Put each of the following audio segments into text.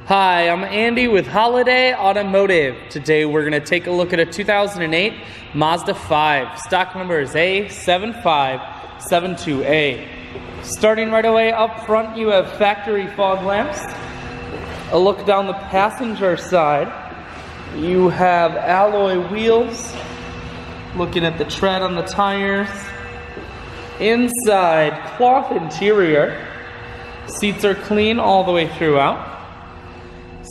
Hi, I'm Andy with Holiday Automotive. Today we're going to take a look at a 2008 Mazda 5. Stock number is A7572A. Starting right away up front, you have factory fog lamps. A look down the passenger side, you have alloy wheels. Looking at the tread on the tires. Inside, cloth interior. Seats are clean all the way throughout.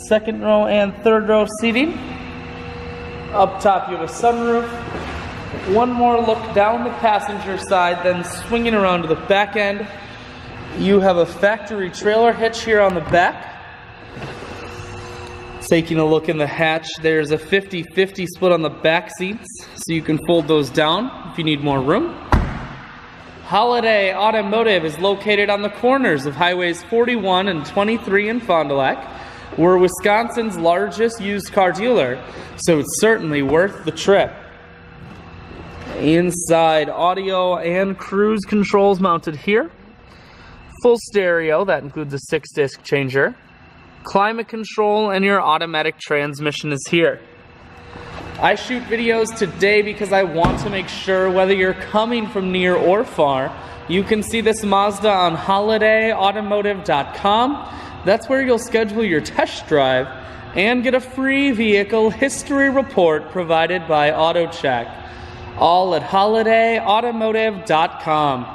Second row and third row seating. Up top you have a sunroof. One more look down the passenger side, then swinging around to the back end, you have a factory trailer hitch here on the back. Taking a look in the hatch, there's a 50-50 split on the back seats, so you can fold those down if you need more room. Holiday Automotive is located on the corners of Highways 41 and 23 in Fond du Lac. We're Wisconsin's largest used car dealer, so it's certainly worth the trip. Inside, audio and cruise controls mounted here. Full stereo, that includes a 6-disc changer. Climate control and your automatic transmission is here. I shoot videos today because I want to make sure whether you're coming from near or far, you can see this Mazda on holidayautomotive.com. That's where you'll schedule your test drive and get a free vehicle history report provided by AutoCheck. All at holidayautomotive.com.